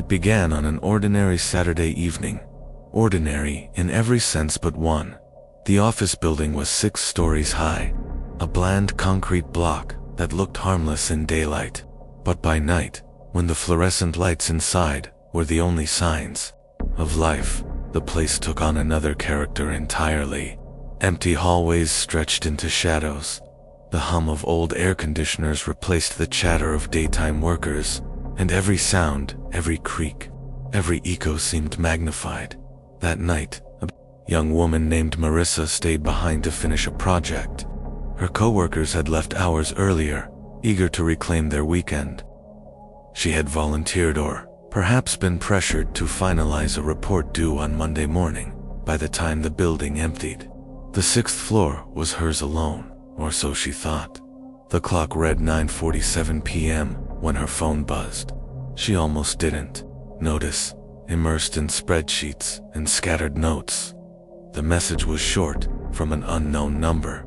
It began on an ordinary Saturday evening. Ordinary in every sense but one. The office building was 6 stories high, a bland concrete block that looked harmless in daylight. But by night, when the fluorescent lights inside were the only signs of life, the place took on another character entirely. Empty hallways stretched into shadows. The hum of old air conditioners replaced the chatter of daytime workers, and every sound, every creak, every echo seemed magnified. That night, a young woman named Marissa stayed behind to finish a project. Her co-workers had left hours earlier, eager to reclaim their weekend. She had volunteered or perhaps been pressured to finalize a report due on Monday morning. By the time the building emptied, the 6th floor was hers alone, or so she thought. The clock read 9:47 p.m. when her phone buzzed. She almost didn't notice, immersed in spreadsheets and scattered notes. The message was short, from an unknown number.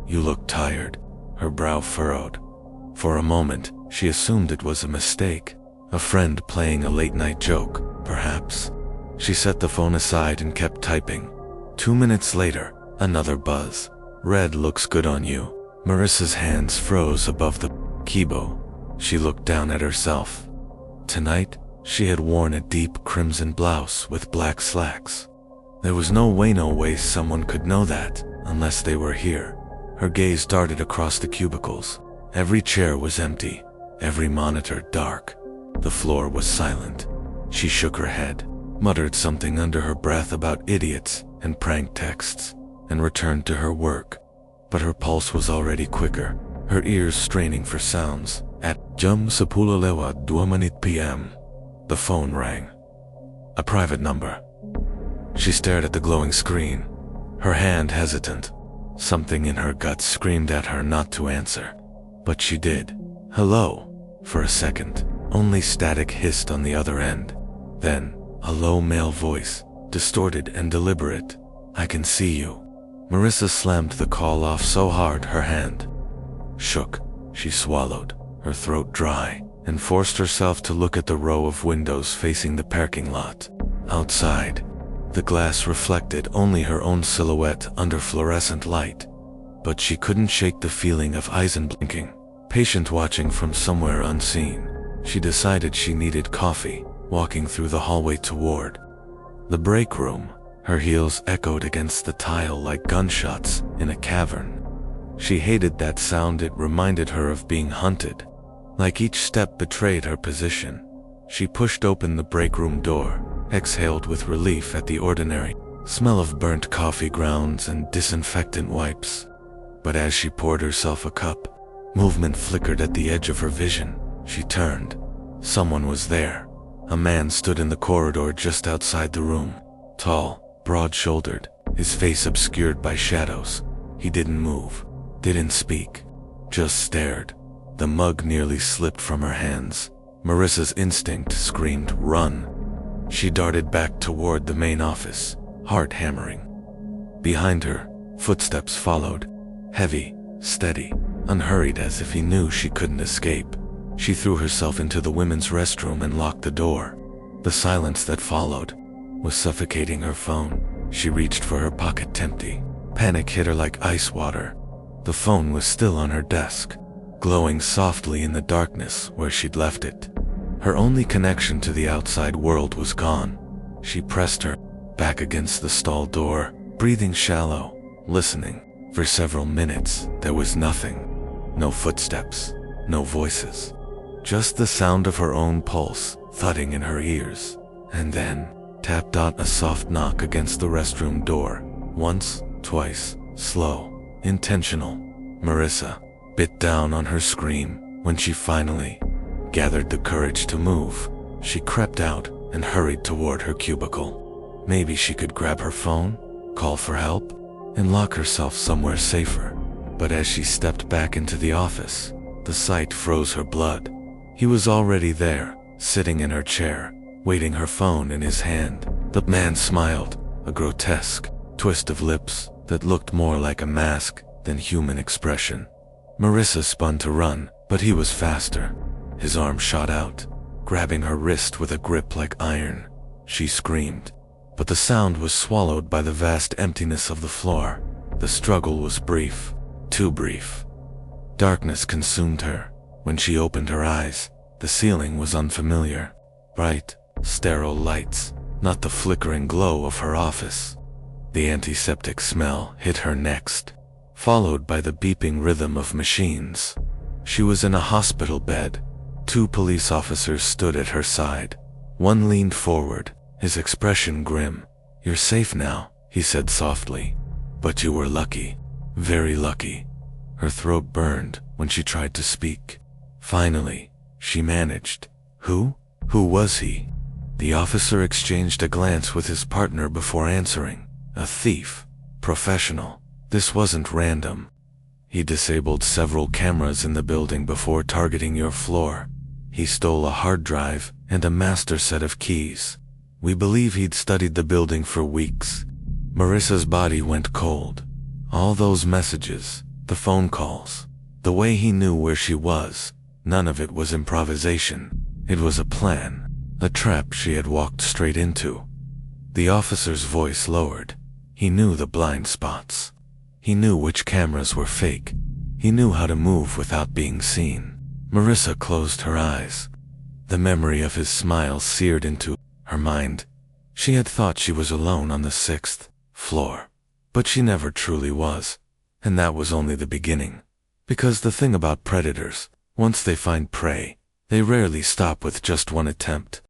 "You look tired." Her brow furrowed. For a moment, she assumed it was a mistake. A friend playing a late-night joke, perhaps. She set the phone aside and kept typing. 2 minutes later, another buzz. "Red looks good on you." Marissa's hands froze above the keyboard. She looked down at herself. Tonight, she had worn a deep crimson blouse with black slacks. There was no way someone could know that, unless they were here. Her gaze darted across the cubicles. Every chair was empty, every monitor dark. The floor was silent. She shook her head, muttered something under her breath about idiots and prank texts, and returned to her work. But her pulse was already quicker, her ears straining for sounds. At 10:10 p.m., the phone rang. A private number. She stared at the glowing screen, her hand hesitant. Something in her gut screamed at her not to answer. But she did. "Hello." For a second, only static hissed on the other end. Then, a low male voice, distorted and deliberate. "I can see you." Marissa slammed the call off so hard her hand shook. She swallowed, her throat dry, and forced herself to look at the row of windows facing the parking lot. Outside, the glass reflected only her own silhouette under fluorescent light. But she couldn't shake the feeling of eyes blinking, patient watching from somewhere unseen. She decided she needed coffee, walking through the hallway toward the break room. Her heels echoed against the tile like gunshots in a cavern. She hated that sound. It reminded her of being hunted. Like each step betrayed her position. She pushed open the break room door, exhaled with relief at the ordinary smell of burnt coffee grounds and disinfectant wipes. But as she poured herself a cup, movement flickered at the edge of her vision. She turned. Someone was there. A man stood in the corridor just outside the room. Tall, broad-shouldered, his face obscured by shadows. He didn't move, didn't speak, just stared. The mug nearly slipped from her hands. Marissa's instinct screamed, "Run!" She darted back toward the main office, heart hammering. Behind her, footsteps followed, heavy, steady, unhurried, as if he knew she couldn't escape. She threw herself into the women's restroom and locked the door. The silence that followed was suffocating her phone. She reached for her pocket, empty. Panic hit her like ice water. The phone was still on her desk, glowing softly in the darkness where she'd left it. Her only connection to the outside world was gone. She pressed her back against the stall door, breathing shallow, listening. For several minutes, there was nothing. No footsteps, no voices. Just the sound of her own pulse thudding in her ears. And then, tap. A soft knock against the restroom door. Once, twice, slow, intentional. Marissa bit down on her scream when she finally gathered the courage to move. She crept out and hurried toward her cubicle. Maybe she could grab her phone, call for help, and lock herself somewhere safer. But as she stepped back into the office, the sight froze her blood. He was already there, sitting in her chair, waiting, her phone in his hand. The man smiled, a grotesque twist of lips that looked more like a mask than human expression. Marissa spun to run, but he was faster. His arm shot out, grabbing her wrist with a grip like iron. She screamed, but the sound was swallowed by the vast emptiness of the floor. The struggle was brief, too brief. Darkness consumed her. When she opened her eyes, the ceiling was unfamiliar. Bright, sterile lights, not the flickering glow of her office. The antiseptic smell hit her next, followed by the beeping rhythm of machines. She was in a hospital bed. 2 police officers stood at her side. One leaned forward, his expression grim. "You're safe now," he said softly. "But you were lucky, very lucky." Her throat burned when she tried to speak. Finally, she managed. Who was he? The officer exchanged a glance with his partner before answering. A thief. Professional. This wasn't random. He disabled several cameras in the building before targeting your floor. He stole a hard drive and a master set of keys. We believe he'd studied the building for weeks. Marissa's body went cold. All those messages, the phone calls, the way he knew where she was, none of it was improvisation. It was a plan, a trap she had walked straight into. The officer's voice lowered. He knew the blind spots. He knew which cameras were fake. He knew how to move without being seen. Marissa closed her eyes. The memory of his smile seared into her mind. She had thought she was alone on the 6th floor, but she never truly was. And that was only the beginning. Because the thing about predators, once they find prey, they rarely stop with just one attempt.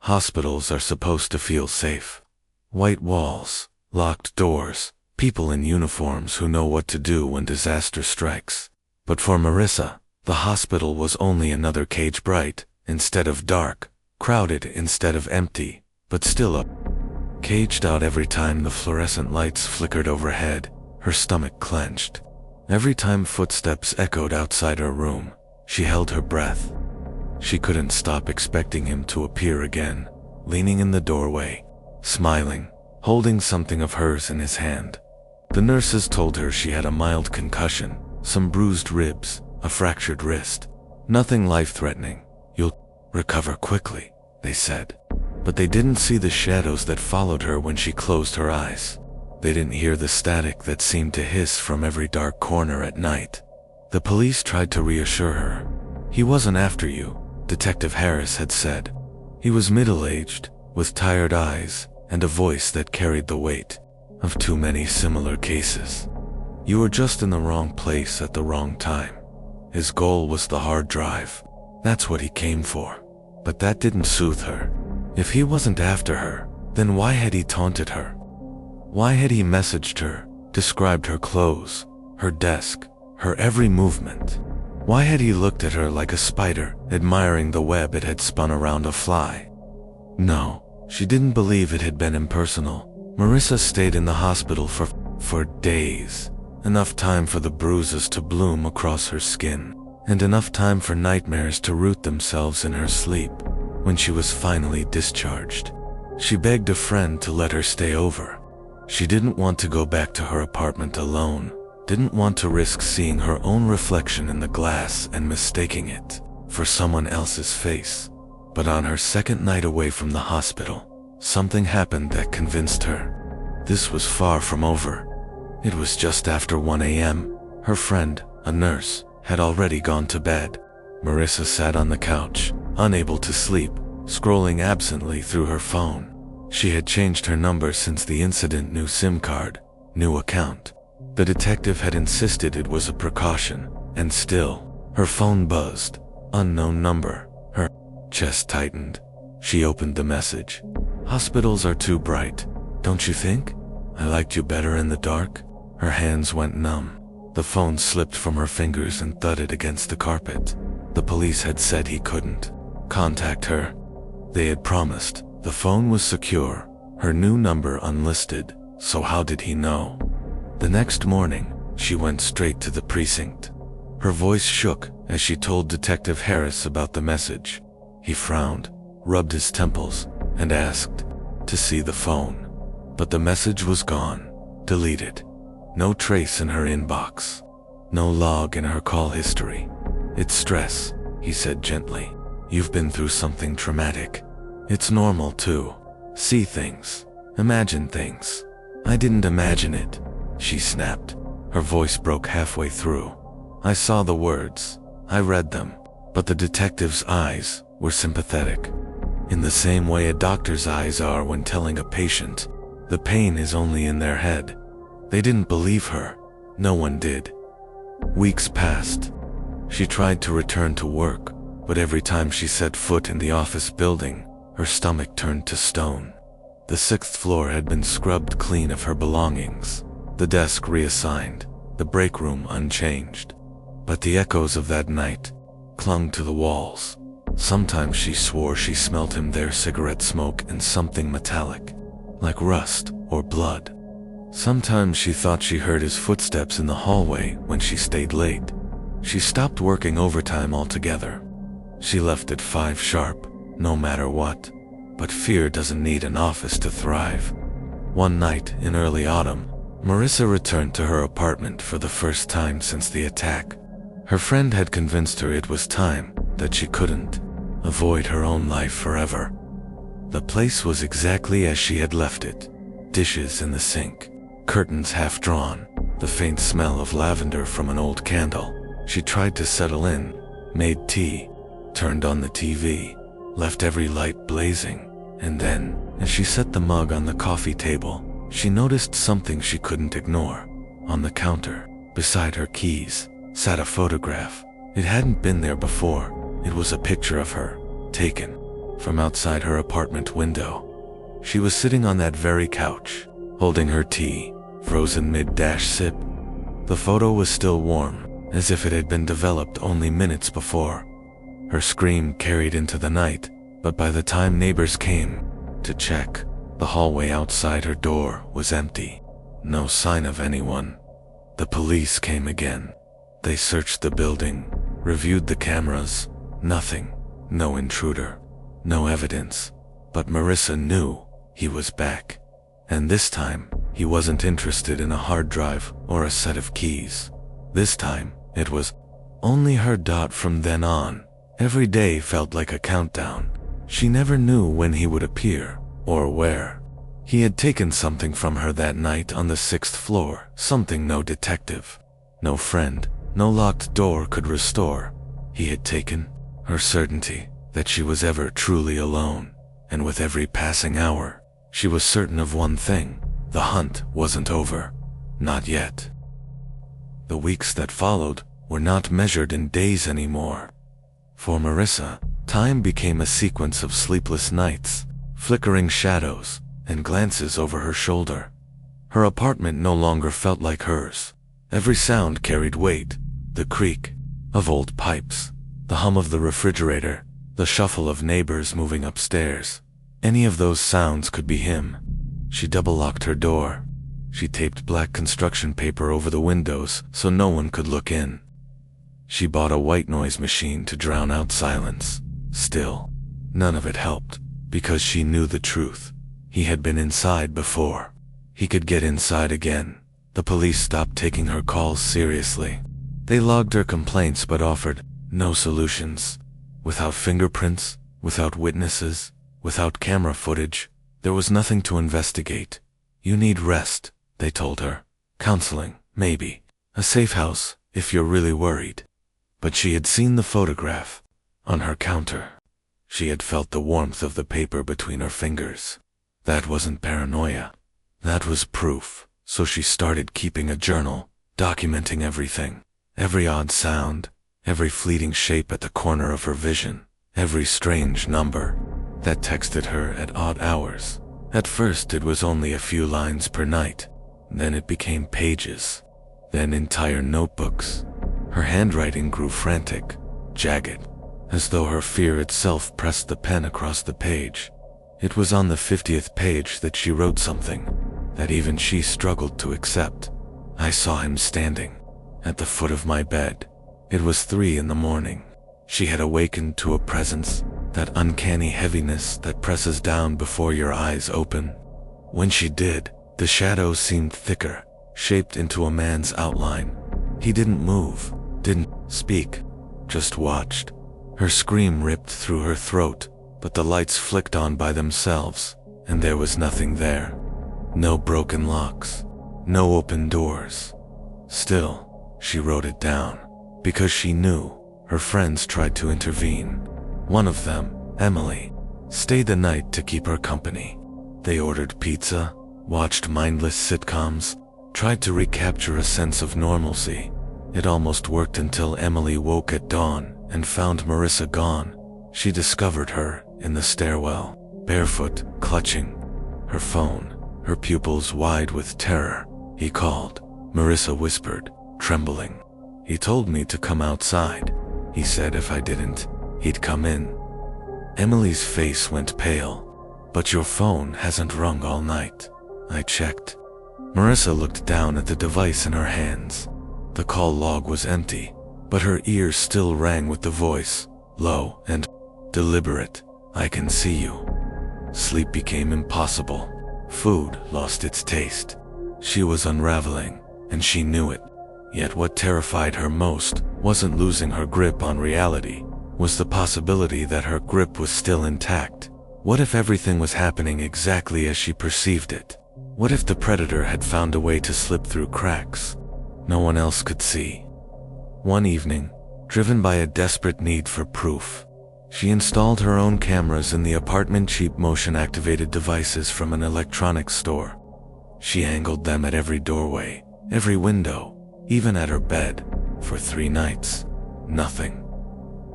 Hospitals are supposed to feel safe. White walls, locked doors, people in uniforms who know what to do when disaster strikes. But for Marissa, the hospital was only another cage, bright instead of dark, crowded instead of empty, but still up. Caged out every time the fluorescent lights flickered overhead, her stomach clenched. Every time footsteps echoed outside her room, she held her breath. She couldn't stop expecting him to appear again, leaning in the doorway, smiling, holding something of hers in his hand. The nurses told her she had a mild concussion, some bruised ribs, a fractured wrist. Nothing life-threatening. "You'll recover quickly," they said. But they didn't see the shadows that followed her when she closed her eyes. They didn't hear the static that seemed to hiss from every dark corner at night. The police tried to reassure her. "He wasn't after you," Detective Harris had said. He was middle-aged, with tired eyes, and a voice that carried the weight of too many similar cases. "You were just in the wrong place at the wrong time." His goal was the hard drive. That's what he came for. But that didn't soothe her. If he wasn't after her, then why had he taunted her? Why had he messaged her, described her clothes, her desk, her every movement? Why had he looked at her like a spider, admiring the web it had spun around a fly? No, she didn't believe it had been impersonal. Marissa stayed in the hospital for days. Enough time for the bruises to bloom across her skin, and enough time for nightmares to root themselves in her sleep. When she was finally discharged, she begged a friend to let her stay over. She didn't want to go back to her apartment alone, didn't want to risk seeing her own reflection in the glass and mistaking it for someone else's face. But on her second night away from the hospital, something happened that convinced her. This was far from over. It was just after 1 a.m. Her friend, a nurse, had already gone to bed. Marissa sat on the couch, unable to sleep, scrolling absently through her phone. She had changed her number since the incident, new SIM card, new account. The detective had insisted it was a precaution, and still, her phone buzzed. Unknown number. Her chest tightened. She opened the message. "Hospitals are too bright, don't you think? I liked you better in the dark." Her hands went numb. The phone slipped from her fingers and thudded against the carpet. The police had said he couldn't contact her. They had promised. The phone was secure, her new number unlisted, so how did he know? The next morning, she went straight to the precinct. Her voice shook as she told Detective Harris about the message. He frowned, rubbed his temples, and asked to see the phone. But the message was gone, deleted. No trace in her inbox. No log in her call history. "It's stress," he said gently. You've been through something traumatic. It's normal to see things, imagine things. I didn't imagine it, she snapped. Her voice broke halfway through. I saw the words, I read them, but the detective's eyes were sympathetic. In the same way a doctor's eyes are when telling a patient, the pain is only in their head. They didn't believe her. No one did. Weeks passed. She tried to return to work, but every time she set foot in the office building, her stomach turned to stone. The 6th floor had been scrubbed clean of her belongings, the desk reassigned, the break room unchanged. But the echoes of that night clung to the walls. Sometimes she swore she smelled him there, cigarette smoke and something metallic, like rust or blood. Sometimes she thought she heard his footsteps in the hallway when she stayed late. She stopped working overtime altogether. She left at 5 sharp, no matter what. But fear doesn't need an office to thrive. One night in early autumn, Marissa returned to her apartment for the first time since the attack. Her friend had convinced her it was time, that she couldn't avoid her own life forever. The place was exactly as she had left it. Dishes in the sink, curtains half drawn, the faint smell of lavender from an old candle. She tried to settle in, made tea, turned on the TV, left every light blazing, and then, as she set the mug on the coffee table, she noticed something she couldn't ignore. On the counter, beside her keys, sat a photograph. It hadn't been there before. It was a picture of her, taken from outside her apartment window. She was sitting on that very couch, holding her tea, frozen mid-sip. The photo was still warm, as if it had been developed only minutes before. Her scream carried into the night, but by the time neighbors came to check, the hallway outside her door was empty. No sign of anyone. The police came again. They searched the building, reviewed the cameras. Nothing. No intruder. No evidence. But Marissa knew he was back. And this time, he wasn't interested in a hard drive or a set of keys. This time, it was only her. From then on, every day felt like a countdown. She never knew when he would appear, or where. He had taken something from her that night on the 6th floor, something no detective, no friend, no locked door could restore. He had taken her certainty that she was ever truly alone, and with every passing hour, she was certain of one thing: the hunt wasn't over. Not yet. The weeks that followed were not measured in days anymore. For Marissa, time became a sequence of sleepless nights, flickering shadows, and glances over her shoulder. Her apartment no longer felt like hers. Every sound carried weight: the creak of old pipes, the hum of the refrigerator, the shuffle of neighbors moving upstairs. Any of those sounds could be him. She double-locked her door. She taped black construction paper over the windows so no one could look in. She bought a white noise machine to drown out silence. Still, none of it helped, because she knew the truth. He had been inside before. He could get inside again. The police stopped taking her calls seriously. They logged her complaints but offered no solutions. Without fingerprints, without witnesses, without camera footage, there was nothing to investigate. You need rest, they told her. Counseling, maybe. A safe house, if you're really worried. But she had seen the photograph on her counter. She had felt the warmth of the paper between her fingers. That wasn't paranoia. That was proof. So she started keeping a journal, documenting everything. Every odd sound, every fleeting shape at the corner of her vision, every strange number that texted her at odd hours. At first it was only a few lines per night. Then it became pages. Then entire notebooks. Her handwriting grew frantic, jagged, as though her fear itself pressed the pen across the page. It was on the 50th page that she wrote something that even she struggled to accept. I saw him standing at the foot of my bed. It was 3 in the morning. She had awakened to a presence, that uncanny heaviness that presses down before your eyes open. When she did, the shadows seemed thicker, shaped into a man's outline. He didn't move, didn't speak, just watched. Her scream ripped through her throat, but the lights flicked on by themselves, and there was nothing there. No broken locks. No open doors. Still, she wrote it down, because she knew her friends tried to intervene. One of them, Emily, stayed the night to keep her company. They ordered pizza, watched mindless sitcoms, tried to recapture a sense of normalcy. It almost worked until Emily woke at dawn and found Marissa gone. She discovered her in the stairwell, barefoot, clutching her phone, her pupils wide with terror. He called. Marissa whispered, trembling. He told me to come outside. He said if I didn't, he'd come in. Emily's face went pale. But your phone hasn't rung all night. I checked. Marissa looked down at the device in her hands. The call log was empty, but her ears still rang with the voice, low and deliberate. I can see you. Sleep became impossible. Food lost its taste. She was unraveling, and she knew it. Yet what terrified her most wasn't losing her grip on reality, was the possibility that her grip was still intact. What if everything was happening exactly as she perceived it? What if the predator had found a way to slip through cracks no one else could see? One evening, driven by a desperate need for proof, she installed her own cameras in the apartment, cheap motion-activated devices from an electronics store. She angled them at every doorway, every window, even at her bed. For 3 nights, nothing.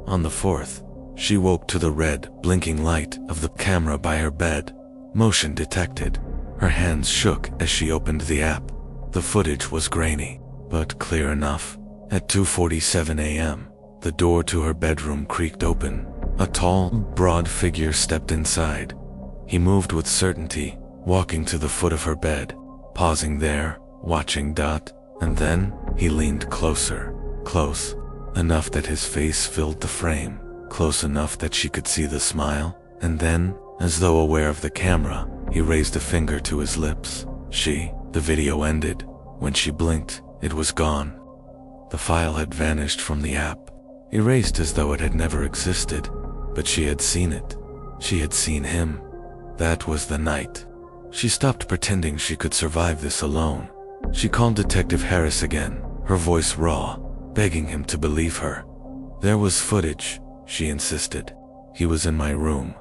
On the 4th, she woke to the red, blinking light of the camera by her bed. Motion detected. Her hands shook as she opened the app. The footage was grainy, but clear enough. At 2:47 a.m., the door to her bedroom creaked open. A tall, broad figure stepped inside. He moved with certainty, walking to the foot of her bed, pausing there, watching. And then, he leaned closer. Close enough that his face filled the frame. Close enough that she could see the smile. And then, as though aware of the camera, he raised a finger to his lips. The video ended. When she blinked, it was gone. The file had vanished from the app, erased as though it had never existed. But she had seen it. She had seen him. That was the night. She stopped pretending she could survive this alone. She called Detective Harris again, her voice raw, begging him to believe her. There was footage, she insisted. He was in my room.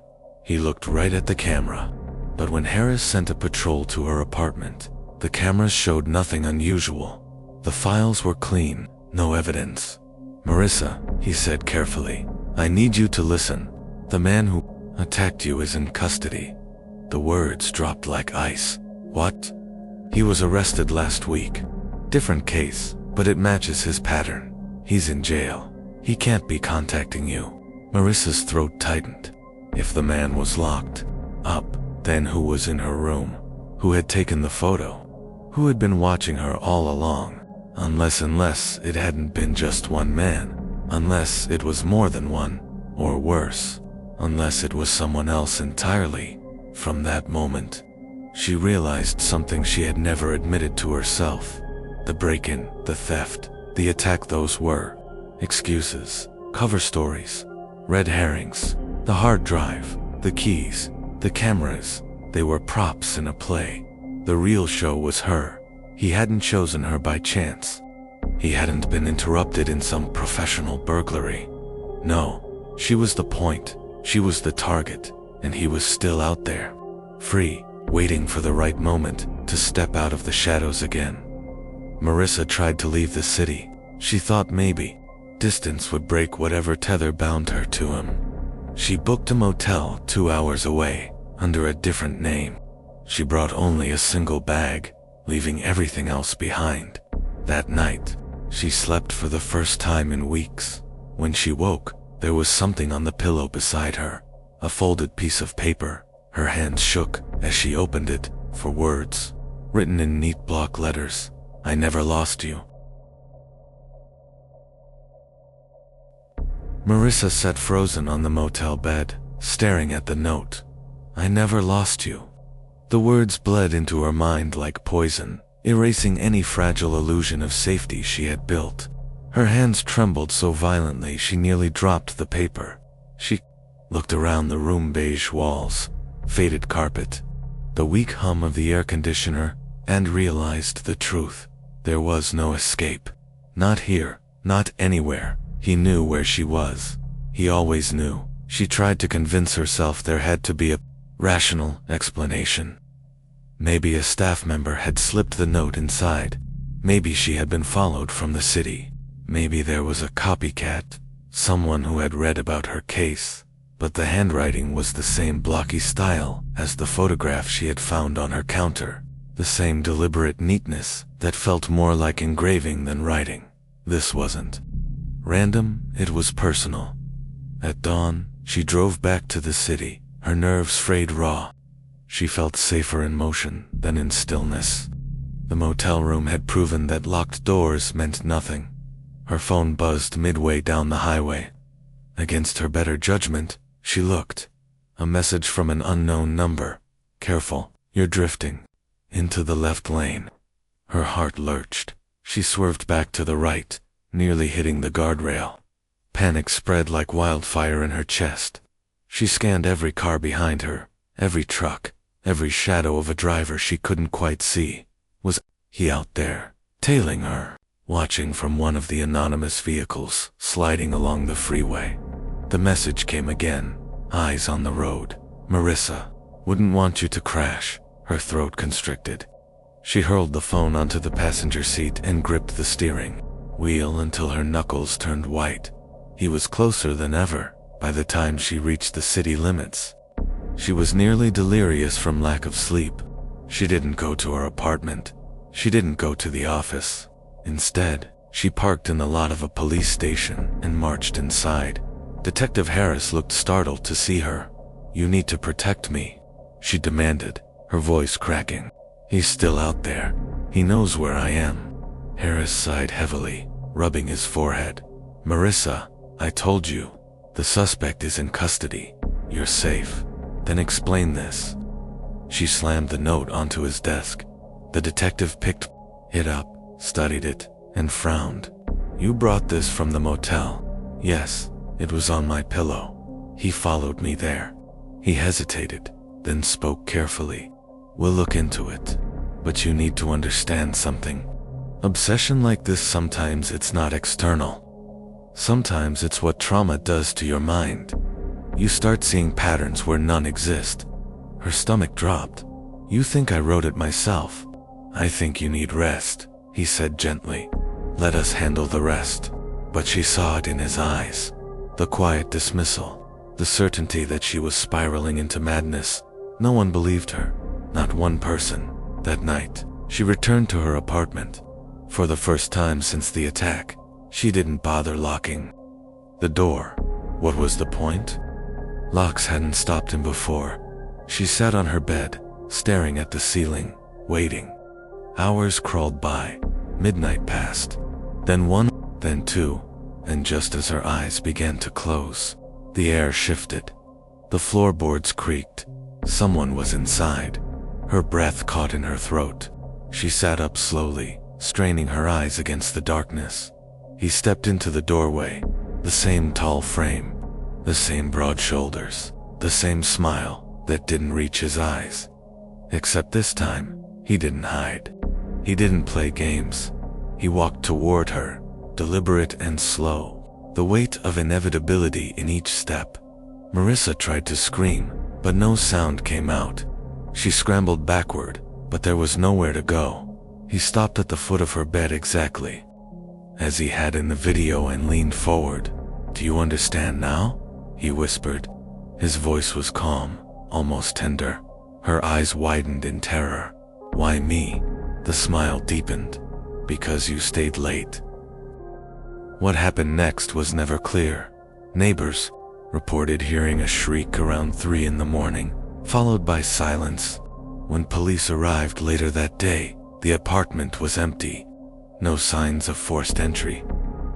He looked right at the camera. But when Harris sent a patrol to her apartment, the cameras showed nothing unusual. The files were clean, no evidence. Marissa, he said carefully, I need you to listen. The man who attacked you is in custody. The words dropped like ice. What? He was arrested last week. Different case, but it matches his pattern. He's in jail. He can't be contacting you. Marissa's throat tightened. If the man was locked up, then who was in her room? Who had taken the photo? Who had been watching her all along? Unless it hadn't been just one man. Unless it was more than one, or worse. Unless it was someone else entirely. From that moment, she realized something she had never admitted to herself. The break-in, the theft, the attack, those were excuses, cover stories, red herrings. The hard drive, the keys, the cameras, they were props in a play. The real show was her. He hadn't chosen her by chance. He hadn't been interrupted in some professional burglary. No, she was the point, she was the target, and he was still out there, free, waiting for the right moment to step out of the shadows again. Marissa tried to leave the city. She thought maybe distance would break whatever tether bound her to him. She booked a motel 2 hours away, under a different name. She brought only a single bag, leaving everything else behind. That night, she slept for the first time in weeks. When she woke, there was something on the pillow beside her, a folded piece of paper. Her hands shook as she opened it, for words, written in neat block letters. I never lost you. Marissa sat frozen on the motel bed, staring at the note. I never lost you. The words bled into her mind like poison, erasing any fragile illusion of safety she had built. Her hands trembled so violently she nearly dropped the paper. She looked around the room, beige walls, faded carpet, the weak hum of the air conditioner, and realized the truth. There was no escape. Not here, not anywhere. He knew where she was. He always knew. She tried to convince herself there had to be a rational explanation. Maybe a staff member had slipped the note inside. Maybe she had been followed from the city. Maybe there was a copycat, someone who had read about her case. But the handwriting was the same blocky style as the photograph she had found on her counter. The same deliberate neatness that felt more like engraving than writing. This wasn't random, it was personal. At dawn, she drove back to the city, her nerves frayed raw. She felt safer in motion than in stillness. The motel room had proven that locked doors meant nothing. Her phone buzzed midway down the highway. Against her better judgment, she looked. A message from an unknown number. "Careful, you're drifting. Into the left lane." Her heart lurched. She swerved back to the right, nearly hitting the guardrail. Panic spread like wildfire in her chest. She scanned every car behind her, every truck, every shadow of a driver she couldn't quite see. Was he out there, tailing her, watching from one of the anonymous vehicles sliding along the freeway? The message came again, eyes on the road. "Marissa, wouldn't want you to crash." Her throat constricted. She hurled the phone onto the passenger seat and gripped the steering wheel until her knuckles turned white. He was closer than ever by the time she reached the city limits. She was nearly delirious from lack of sleep. She didn't go to her apartment. She didn't go to the office. Instead, she parked in the lot of a police station and marched inside. Detective Harris looked startled to see her. "You need to protect me," she demanded, her voice cracking. "He's still out there. He knows where I am." Harris sighed heavily, rubbing his forehead. "Marissa, I told you. The suspect is in custody. You're safe. Then explain this." She slammed the note onto his desk. The detective picked it up, studied it, and frowned. "You brought this from the motel." "Yes, it was on my pillow. He followed me there." He hesitated, then spoke carefully. "We'll look into it. But you need to understand something. Obsession like this, sometimes it's not external. Sometimes it's what trauma does to your mind. You start seeing patterns where none exist." Her stomach dropped. "You think I wrote it myself. I think you need rest," he said gently. "Let us handle the rest." But she saw it in his eyes. The quiet dismissal. The certainty that she was spiraling into madness. No one believed her. Not one person. That night, she returned to her apartment. For the first time since the attack, she didn't bother locking the door. What was the point? Locks hadn't stopped him before. She sat on her bed, staring at the ceiling, waiting. Hours crawled by. Midnight passed. Then one, then two, and just as her eyes began to close, the air shifted. The floorboards creaked. Someone was inside. Her breath caught in her throat. She sat up slowly, straining her eyes against the darkness. He stepped into the doorway. The same tall frame, the same broad shoulders, the same smile that didn't reach his eyes. Except this time, he didn't hide. He didn't play games. He walked toward her, deliberate and slow, the weight of inevitability in each step. Marissa tried to scream, but no sound came out. She scrambled backward, but there was nowhere to go. He stopped at the foot of her bed exactly as he had in the video and leaned forward. "Do you understand now?" he whispered. His voice was calm, almost tender. Her eyes widened in terror. "Why me?" The smile deepened. "Because you stayed late." What happened next was never clear. Neighbors reported hearing a shriek around 3 in the morning, followed by silence. When police arrived later that day, the apartment was empty. No signs of forced entry.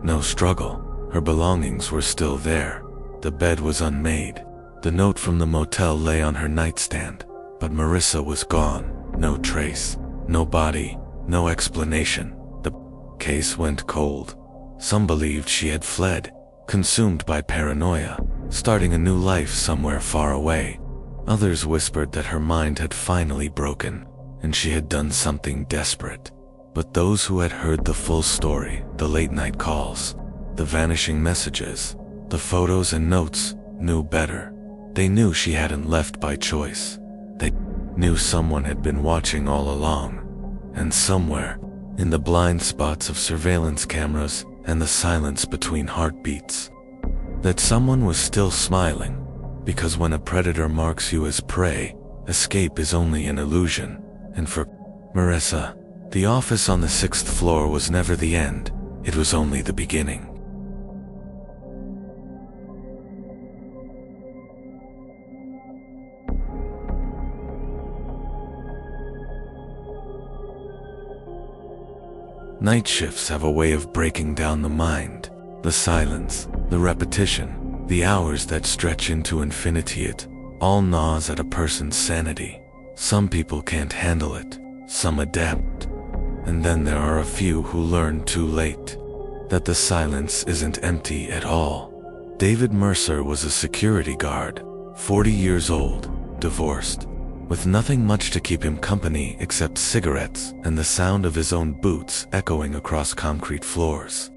No struggle. Her belongings were still there. The bed was unmade. The note from the motel lay on her nightstand. But Marissa was gone. No trace. No body. No explanation. The case went cold. Some believed she had fled, consumed by paranoia, starting a new life somewhere far away. Others whispered that her mind had finally broken, and she had done something desperate. But those who had heard the full story, the late-night calls, the vanishing messages, the photos and notes, knew better. They knew she hadn't left by choice. They knew someone had been watching all along. And somewhere, in the blind spots of surveillance cameras and the silence between heartbeats, that someone was still smiling, because when a predator marks you as prey, escape is only an illusion. And for Marissa, the office on the 6th floor was never the end, it was only the beginning. Night shifts have a way of breaking down the mind. The silence, the repetition, the hours that stretch into infinity, it all gnaws at a person's sanity. Some people can't handle it, some adapt. And then there are a few who learn too late that the silence isn't empty at all. David Mercer was a security guard, 40 years old, divorced, with nothing much to keep him company except cigarettes and the sound of his own boots echoing across concrete floors.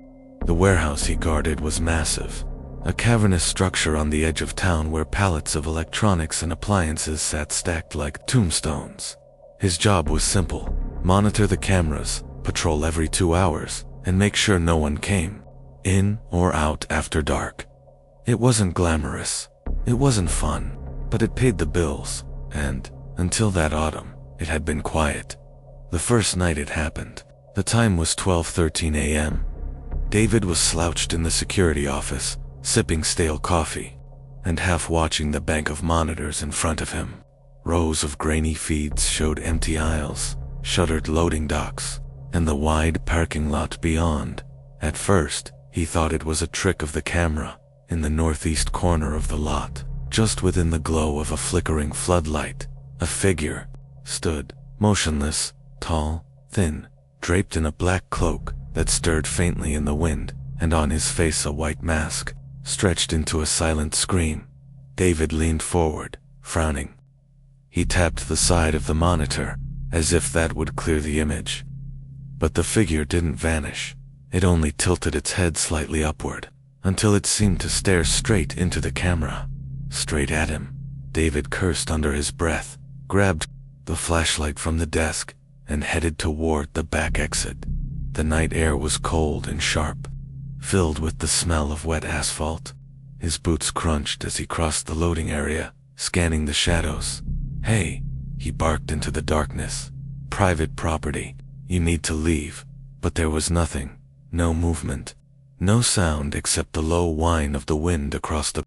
The warehouse he guarded was massive, a cavernous structure on the edge of town where pallets of electronics and appliances sat stacked like tombstones. His job was simple: monitor the cameras, patrol every 2 hours, and make sure no one came in or out after dark. It wasn't glamorous, it wasn't fun, but it paid the bills, and until that autumn, it had been quiet. The first night it happened, the time was 12:13 a.m. David was slouched in the security office, sipping stale coffee, and half watching the bank of monitors in front of him. Rows of grainy feeds showed empty aisles, shuttered loading docks, and the wide parking lot beyond. At first, he thought it was a trick of the camera. In the northeast corner of the lot, just within the glow of a flickering floodlight, a figure stood, motionless, tall, thin, draped in a black cloak that stirred faintly in the wind, and on his face a white mask, stretched into a silent scream. David leaned forward, frowning. He tapped the side of the monitor, as if that would clear the image. But the figure didn't vanish. It only tilted its head slightly upward, until it seemed to stare straight into the camera. Straight at him. David cursed under his breath, grabbed the flashlight from the desk, and headed toward the back exit. The night air was cold and sharp, filled with the smell of wet asphalt. His boots crunched as he crossed the loading area, scanning the shadows. "Hey," he barked into the darkness. "Private property. You need to leave." But there was nothing, no movement, no sound except the low whine of the wind across the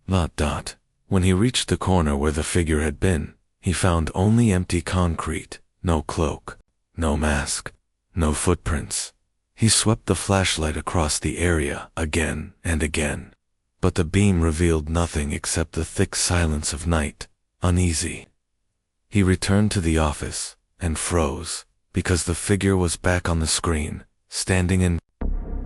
lot. When he reached the corner where the figure had been, he found only empty concrete, no cloak, no mask, no footprints. He swept the flashlight across the area again and again, but the beam revealed nothing except the thick silence of night. Uneasy, he returned to the office and froze, because the figure was back on the screen, standing in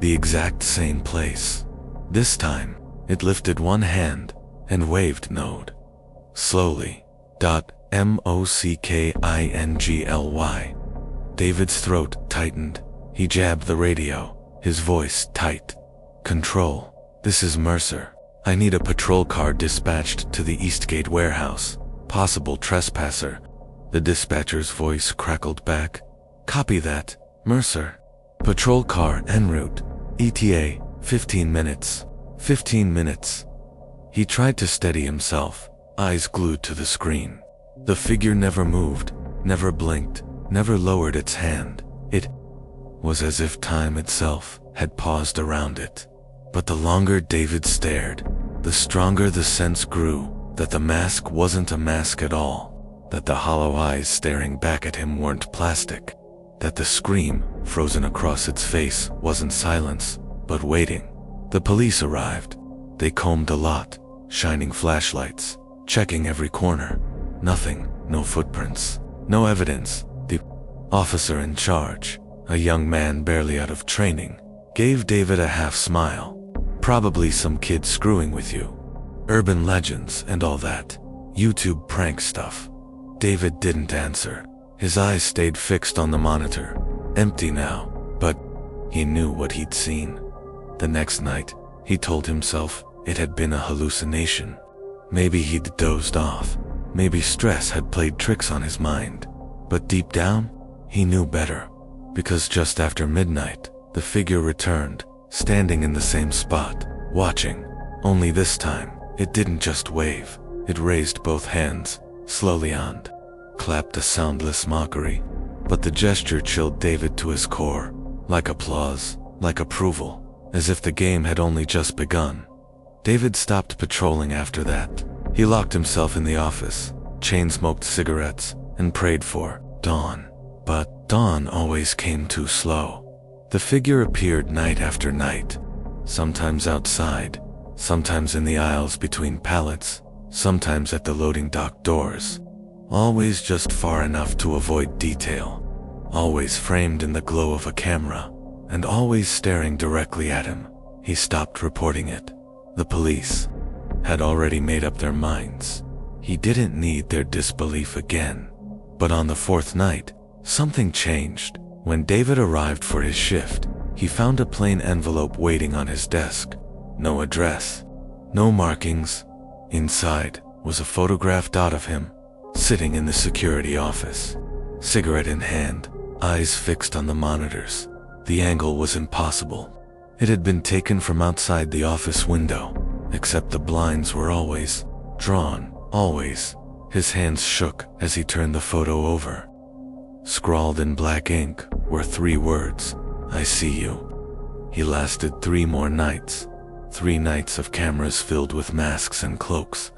the exact same place. This time, it lifted one hand and waved Node. Slowly. Mockingly. David's throat tightened. He jabbed the radio, his voice tight. "Control, this is Mercer. I need a patrol car dispatched to the Eastgate warehouse. Possible trespasser." The dispatcher's voice crackled back. "Copy that, Mercer. Patrol car en route. ETA, 15 minutes. 15 minutes. He tried to steady himself, eyes glued to the screen. The figure never moved, never blinked, never lowered its hand. It was as if time itself had paused around it. But the longer David stared, the stronger the sense grew that the mask wasn't a mask at all, that the hollow eyes staring back at him weren't plastic, that the scream frozen across its face wasn't silence, but waiting. The police arrived. They combed the lot, shining flashlights, checking every corner. Nothing, no footprints, no evidence. The officer in charge, a young man barely out of training, gave David a half smile. Probably some kid screwing with you. Urban legends and all that. YouTube prank stuff. David didn't answer. His eyes stayed fixed on the monitor. Empty now, but he knew what he'd seen. The next night, he told himself it had been a hallucination. Maybe he'd dozed off. Maybe stress had played tricks on his mind. But deep down, he knew better. Because just after midnight, the figure returned, standing in the same spot, watching. Only this time, it didn't just wave. It raised both hands, slowly and clapped a soundless mockery. But the gesture chilled David to his core, like applause, like approval, as if the game had only just begun. David stopped patrolling after that. He locked himself in the office, chain-smoked cigarettes, and prayed for dawn. But dawn always came too slow. The figure appeared night after night, sometimes outside, sometimes in the aisles between pallets, sometimes at the loading dock doors. Always just far enough to avoid detail. Always framed in the glow of a camera, and always staring directly at him. He stopped reporting it. The police had already made up their minds. He didn't need their disbelief again. But on the fourth night, something changed. When David arrived for his shift, he found a plain envelope waiting on his desk. No address, no markings. Inside was a photograph of him, sitting in the security office, cigarette in hand, eyes fixed on the monitors. The angle was impossible. It had been taken from outside the office window, except the blinds were always drawn, always. His hands shook as he turned the photo over. Scrawled in black ink were 3 words, "I see you." He lasted 3 more nights. 3 nights of cameras filled with masks and cloaks.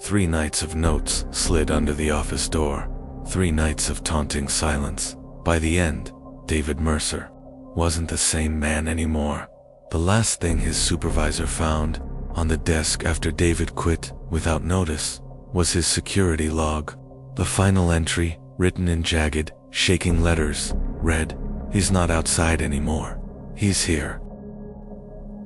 3 nights of notes slid under the office door. 3 nights of taunting silence. By the end, David Mercer wasn't the same man anymore. The last thing his supervisor found on the desk after David quit without notice was his security log. The final entry, written in jagged, shaking letters, read, "He's not outside anymore. He's here."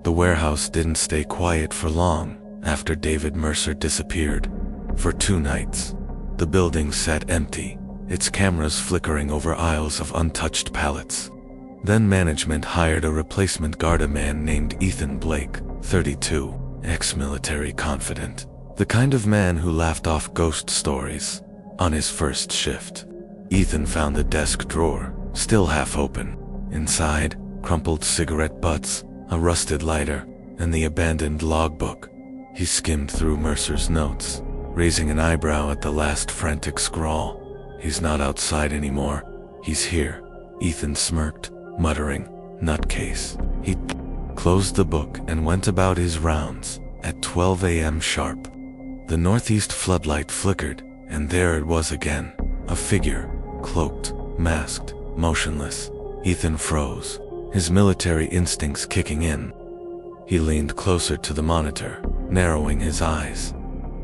The warehouse didn't stay quiet for long after David Mercer disappeared. For 2 nights, the building sat empty, its cameras flickering over aisles of untouched pallets. Then management hired a replacement guard, a man named Ethan Blake, 32, ex-military confident. The kind of man who laughed off ghost stories. On his first shift, Ethan found the desk drawer, still half open. Inside, crumpled cigarette butts, a rusted lighter, and the abandoned logbook. He skimmed through Mercer's notes, raising an eyebrow at the last frantic scrawl. "He's not outside anymore. He's here." Ethan smirked, muttering, "Nutcase." He closed the book and went about his rounds. At 12 a.m. sharp, the northeast floodlight flickered, and there it was again. A figure, cloaked, masked, motionless. Ethan froze, his military instincts kicking in. He leaned closer to the monitor, narrowing his eyes.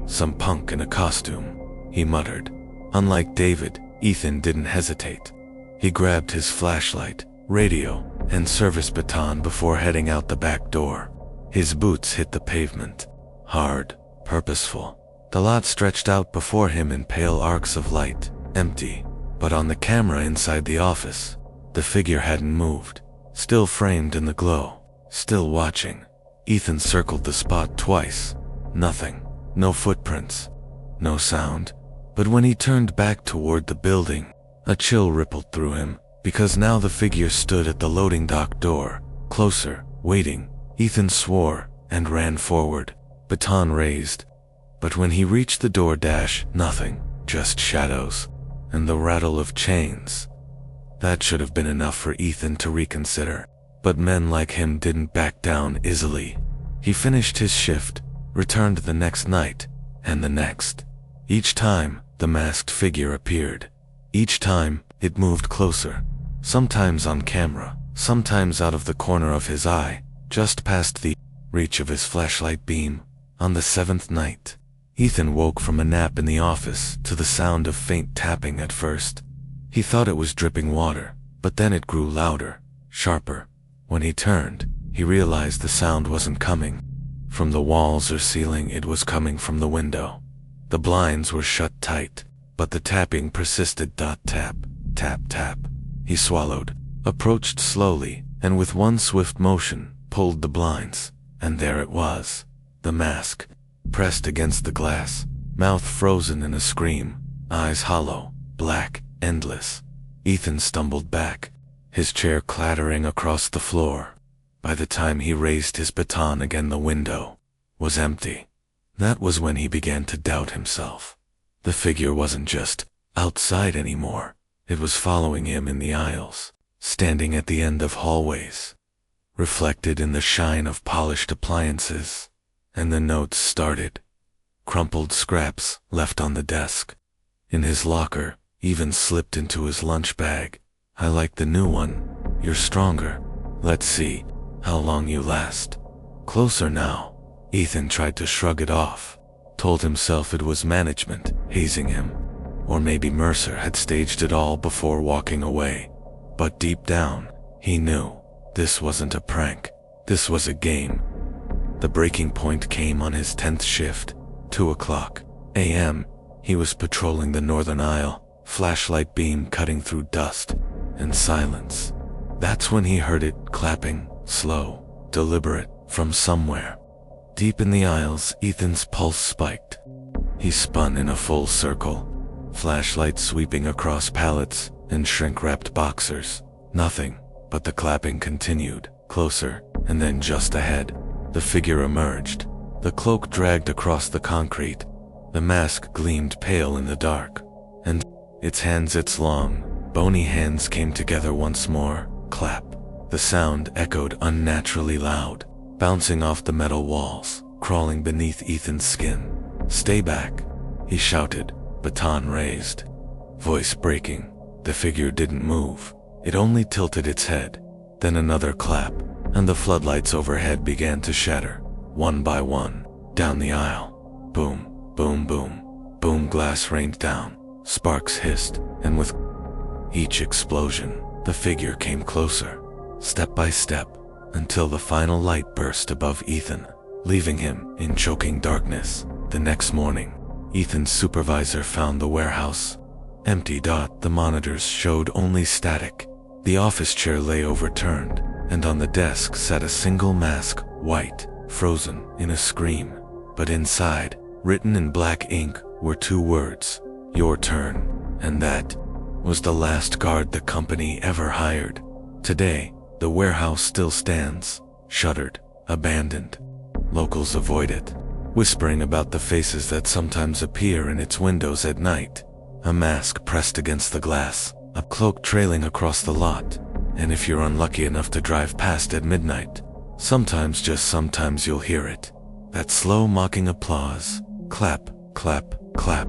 "Some punk in a costume," he muttered. Unlike David, Ethan didn't hesitate. He grabbed his flashlight, radio, and service baton before heading out the back door. His boots hit the pavement. Hard, purposeful. The lot stretched out before him in pale arcs of light, empty. But on the camera inside the office, the figure hadn't moved. Still framed in the glow. Still watching. Ethan circled the spot twice. Nothing. No footprints. No sound. But when he turned back toward the building, a chill rippled through him, because now the figure stood at the loading dock door, closer, waiting. Ethan swore and ran forward, baton raised. But when he reached the door, nothing, just shadows, and the rattle of chains. That should have been enough for Ethan to reconsider. But men like him didn't back down easily. He finished his shift, returned the next night, and the next. Each time, the masked figure appeared. Each time, it moved closer. Sometimes on camera, sometimes out of the corner of his eye, just past the reach of his flashlight beam. On the 7th night, Ethan woke from a nap in the office to the sound of faint tapping at first. He thought it was dripping water, but then it grew louder, sharper. When he turned, he realized the sound wasn't coming from the walls or ceiling, it was coming from the window. The blinds were shut tight, but the tapping persisted. Tap, tap, tap. He swallowed, approached slowly, and with one swift motion, pulled the blinds. And there it was. The mask, pressed against the glass, mouth frozen in a scream, eyes hollow, black, endless. Ethan stumbled back, his chair clattering across the floor. By the time he raised his baton again, the window was empty. That was when he began to doubt himself. The figure wasn't just outside anymore. It was following him in the aisles, standing at the end of hallways, reflected in the shine of polished appliances. And the notes started. Crumpled scraps left on the desk. In his locker, even slipped into his lunch bag. I like the new one. You're stronger. Let's see how long you last. Closer now. Ethan tried to shrug it off, told himself it was management hazing him, or maybe Mercer had staged it all before walking away. But deep down, he knew this wasn't a prank. This was a game. The breaking point came on his 10th shift, 2:00 a.m. He was patrolling the northern aisle, flashlight beam cutting through dust and silence. That's when he heard it clapping, slow, deliberate, from somewhere. Deep in the aisles, Ethan's pulse spiked. He spun in a full circle, flashlight sweeping across pallets and shrink-wrapped boxers. Nothing, but the clapping continued, closer, and then just ahead, the figure emerged. The cloak dragged across the concrete. The mask gleamed pale in the dark, and its long, bony hands came together once more. Clap. The sound echoed unnaturally loud, bouncing off the metal walls, crawling beneath Ethan's skin. Stay back, he shouted, baton raised, voice breaking. The figure didn't move. It only tilted its head. Then another clap, and the floodlights overhead began to shatter, one by one, down the aisle. Boom, boom, boom, boom. Glass rained down, sparks hissed, and with each explosion, the figure came closer, step by step, until the final light burst above Ethan, leaving him in choking darkness. The next morning, Ethan's supervisor found the warehouse empty. The monitors showed only static. The office chair lay overturned, and on the desk sat a single mask, white, frozen in a scream. But inside, written in black ink, were 2 words: your turn. And that was the last guard the company ever hired. Today, the warehouse still stands, shuttered, abandoned. Locals avoid it, whispering about the faces that sometimes appear in its windows at night. A mask pressed against the glass, a cloak trailing across the lot, and if you're unlucky enough to drive past at midnight, sometimes, just sometimes, you'll hear it. That slow mocking applause. Clap, clap, clap.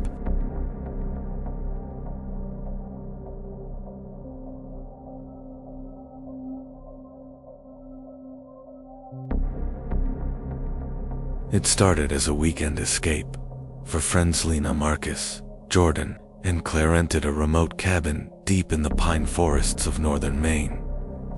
It started as a weekend escape for friends Lena, Marcus, Jordan, and Claire rented a remote cabin deep in the pine forests of northern Maine.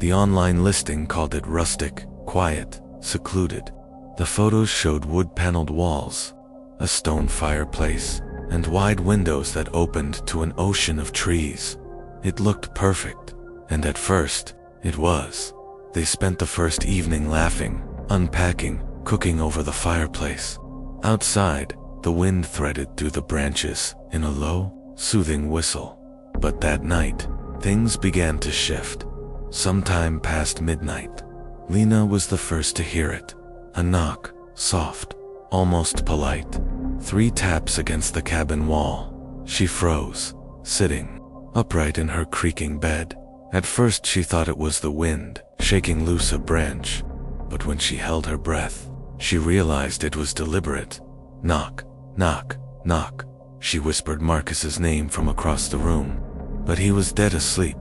The online listing called it rustic, quiet, secluded. The photos showed wood-paneled walls, a stone fireplace, and wide windows that opened to an ocean of trees. It looked perfect, and at first, it was. They spent the first evening laughing, unpacking, cooking over the fireplace. Outside, the wind threaded through the branches in a low, soothing whistle. But that night, things began to shift. Sometime past midnight, Lena was the first to hear it. A knock, soft, almost polite. 3 taps against the cabin wall. She froze, sitting upright in her creaking bed. At first she thought it was the wind, shaking loose a branch. But when she held her breath, she realized it was deliberate. Knock, knock, knock. She whispered Marcus's name from across the room, but he was dead asleep.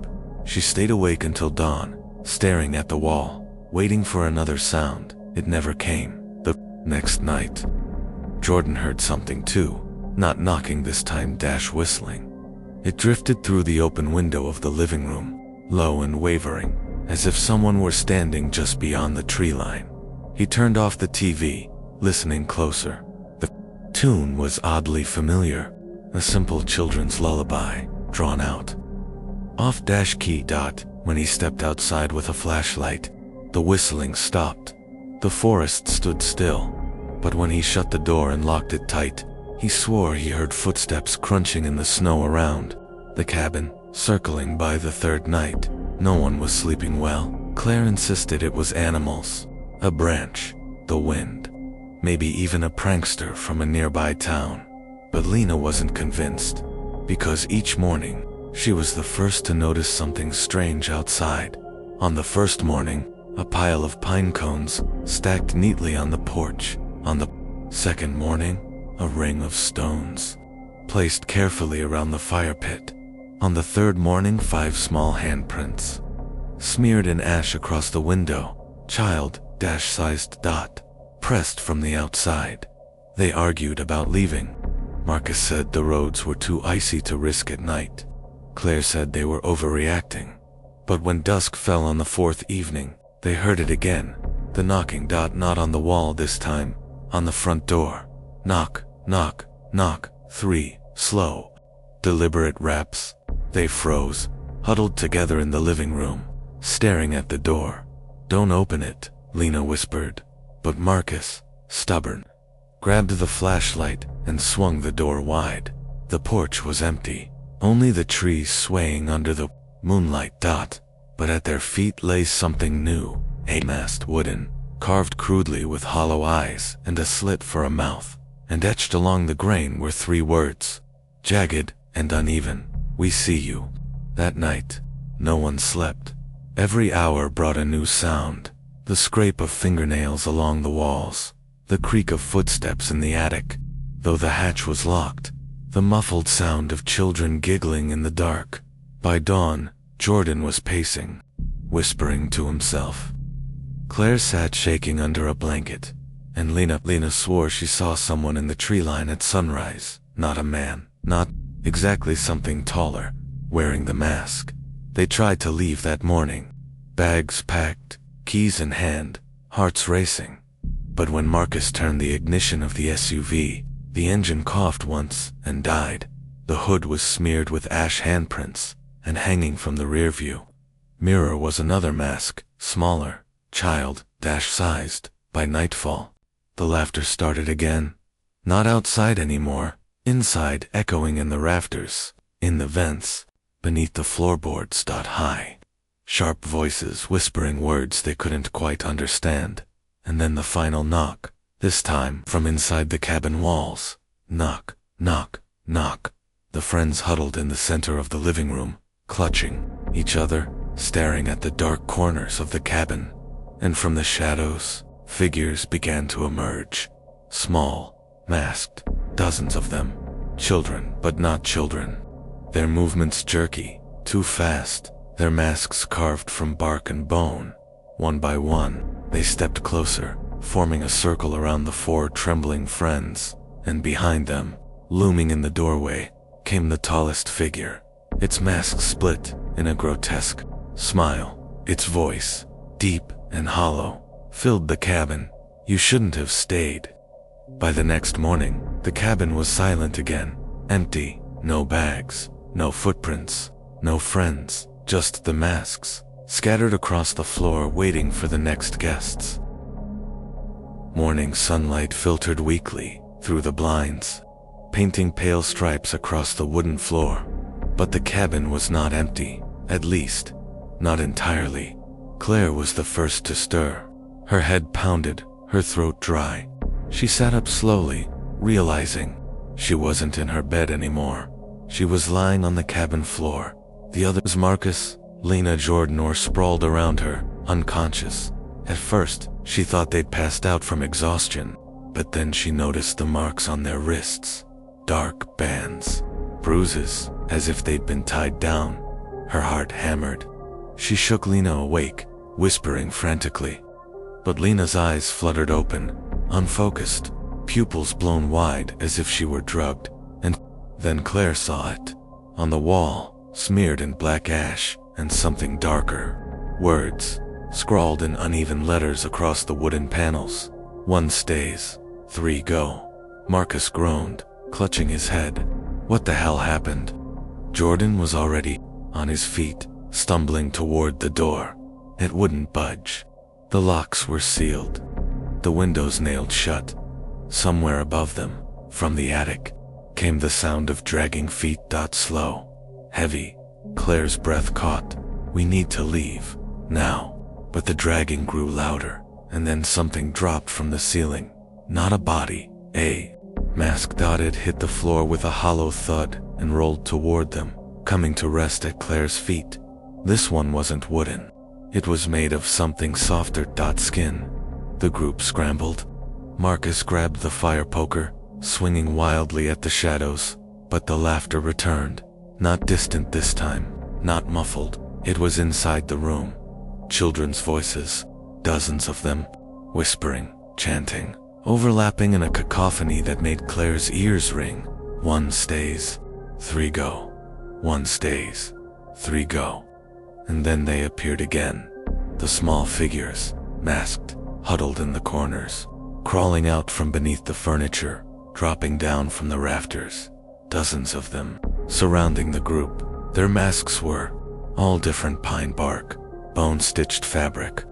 She stayed awake until dawn, staring at the wall, waiting for another sound. It never came. The next night, Jordan heard something too, not knocking this time, whistling. It drifted through the open window of the living room, low and wavering, as if someone were standing just beyond the tree line. He turned off the TV, listening closer. The tune was oddly familiar, a simple children's lullaby, drawn out. Off-key. When he stepped outside with a flashlight, the whistling stopped. The forest stood still, but when he shut the door and locked it tight, he swore he heard footsteps crunching in the snow around the cabin. Circling by the third night, no one was sleeping well. Claire insisted it was animals, a branch, the wind, maybe even a prankster from a nearby town. But Lena wasn't convinced, because each morning, she was the first to notice something strange outside. On the first morning, a pile of pine cones stacked neatly on the porch. On the second morning, a ring of stones placed carefully around the fire pit. On the third morning, 5 small handprints smeared in ash across the window, child-sized pressed from the outside. They argued about leaving. Marcus said the roads were too icy to risk at night. Claire said they were overreacting. But when dusk fell on the 4th evening, they heard it again. The knocking, not on the wall this time, on the front door. Knock, knock, knock, 3 slow, deliberate raps. They froze, huddled together in the living room, staring at the door. "Don't open it," Lena whispered. But Marcus, stubborn, grabbed the flashlight and swung the door wide. The porch was empty, only the trees swaying under the moonlight. But at their feet lay something new, a masked wooden, carved crudely with hollow eyes and a slit for a mouth, and etched along the grain were 3 words, jagged and uneven: "We see you." That night, no one slept. Every hour brought a new sound: the scrape of fingernails along the walls, the creak of footsteps in the attic. Though the hatch was locked, the muffled sound of children giggling in the dark. By dawn, Jordan was pacing, whispering to himself. Claire sat shaking under a blanket, and Lena swore she saw someone in the tree line at sunrise. Not a man, not exactly something taller, wearing the mask. They tried to leave that morning, bags packed, keys in hand, hearts racing. But when Marcus turned the ignition of the SUV, the engine coughed once and died. The hood was smeared with ash handprints, and hanging from the rearview mirror was another mask, smaller, child-sized. By nightfall, the laughter started again. Not outside anymore, inside, echoing in the rafters, in the vents, beneath the floorboards. High, sharp voices whispering words they couldn't quite understand. And then the final knock, this time from inside the cabin walls. Knock, knock, knock. The friends huddled in the center of the living room, clutching each other, staring at the dark corners of the cabin. And from the shadows, figures began to emerge. Small, masked, dozens of them. Children, but not children. Their movements jerky, too fast, their masks carved from bark and bone. One by one, they stepped closer, forming a circle around the 4 trembling friends. And behind them, looming in the doorway, came the tallest figure. Its mask split in a grotesque smile. Its voice, deep and hollow, filled the cabin. "You shouldn't have stayed." By the next morning, the cabin was silent again, empty. No bags, no footprints, no friends, just the masks, scattered across the floor waiting for the next guests. Morning sunlight filtered weakly through the blinds, painting pale stripes across the wooden floor. But the cabin was not empty, at least, not entirely. Claire was the first to stir. Her head pounded, her throat dry. She sat up slowly, realizing she wasn't in her bed anymore. She was lying on the cabin floor. The others, Marcus, Lena, Jordan, were sprawled around her, unconscious. At first, she thought they'd passed out from exhaustion, but then she noticed the marks on their wrists. Dark bands, bruises, as if they'd been tied down. Her heart hammered. She shook Lena awake, whispering frantically. But Lena's eyes fluttered open, unfocused, pupils blown wide as if she were drugged. And then Claire saw it. On the wall, smeared in black ash, and something darker. Words, scrawled in uneven letters across the wooden panels. 1 stays, 3 go. Marcus groaned, clutching his head. What the hell happened? Jordan was already on his feet, stumbling toward the door. It wouldn't budge. The locks were sealed, the windows nailed shut. Somewhere above them, from the attic, came the sound of dragging feet. Slow, heavy. Claire's breath caught. We need to leave, now. But the dragging grew louder, and then something dropped from the ceiling. Not a body, a mask. It hit the floor with a hollow thud and rolled toward them, coming to rest at Claire's feet. This one wasn't wooden. It was made of something softer. Skin. The group scrambled. Marcus grabbed the fire poker, swinging wildly at the shadows, but the laughter returned. Not distant this time, not muffled. It was inside the room. Children's voices, dozens of them, whispering, chanting, overlapping in a cacophony that made Claire's ears ring. 1 stays, 3 go. 1 stays, 3 go. And then they appeared again. The small figures, masked, huddled in the corners, crawling out from beneath the furniture, dropping down from the rafters. Dozens of them, surrounding the group. Their masks were all different pine bark, bone-stitched fabric,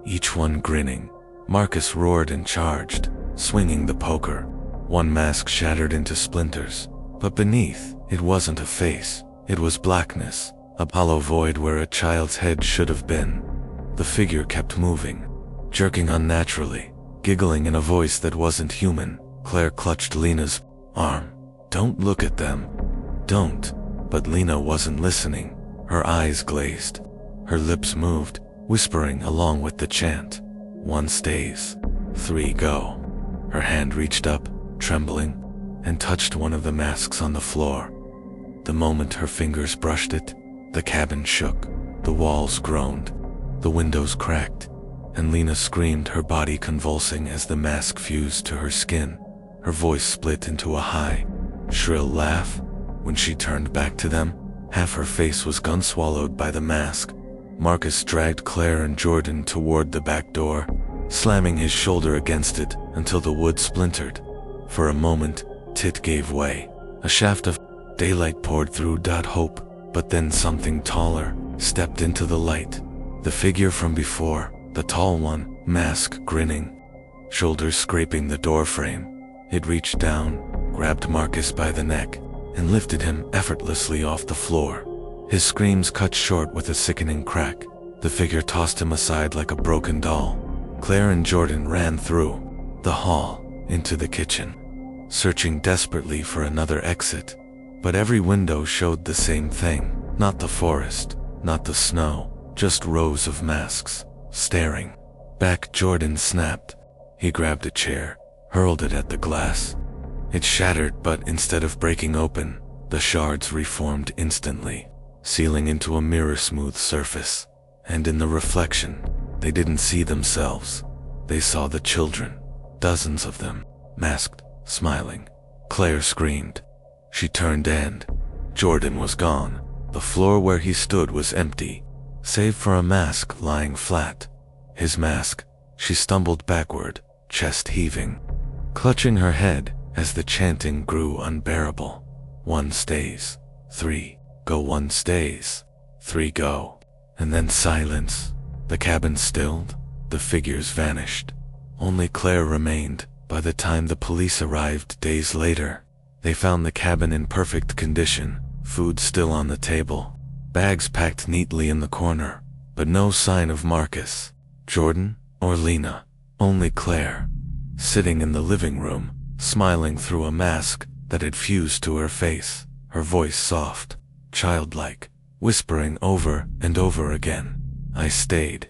each one grinning. Marcus roared and charged, swinging the poker. One mask shattered into splinters, but beneath, it wasn't a face. It was blackness, a hollow void where a child's head should have been. The figure kept moving, jerking unnaturally, giggling in a voice that wasn't human. Claire clutched Lena's arm. Don't look at them. Don't. But Lena wasn't listening. Her eyes glazed. Her lips moved, whispering along with the chant. 1 stays, 3 go. Her hand reached up, trembling, and touched one of the masks on the floor. The moment her fingers brushed it, the cabin shook, the walls groaned, the windows cracked, and Lena screamed, her body convulsing as the mask fused to her skin. Her voice split into a high, shrill laugh. When she turned back to them, half her face was gun-swallowed by the mask. Marcus dragged Claire and Jordan toward the back door, slamming his shoulder against it until the wood splintered. For a moment, it gave way. A shaft of daylight poured through. Hope, but then something taller stepped into the light. The figure from before, the tall one, mask grinning, shoulders scraping the doorframe. It reached down, grabbed Marcus by the neck, and lifted him effortlessly off the floor. His screams cut short with a sickening crack. The figure tossed him aside like a broken doll. Claire and Jordan ran through the hall, into the kitchen, searching desperately for another exit. But every window showed the same thing. Not the forest, not the snow, just rows of masks, staring back. Jordan snapped. He grabbed a chair, hurled it at the glass. It shattered, but instead of breaking open, the shards reformed instantly, sealing into a mirror-smooth surface. And in the reflection, they didn't see themselves. They saw the children, dozens of them, masked, smiling. Claire screamed. She turned and Jordan was gone. The floor where he stood was empty, save for a mask lying flat. His mask. She stumbled backward, chest heaving, clutching her head as the chanting grew unbearable. 1 stays, 3 go. 1 stays, 3 go. And then silence. The cabin stilled. The figures vanished. Only Claire remained. By the time the police arrived days later, they found the cabin in perfect condition, food still on the table, bags packed neatly in the corner, but no sign of Marcus, Jordan, or Lena. Only Claire, sitting in the living room, smiling through a mask that had fused to her face, her voice soft, childlike, whispering over and over again, I stayed.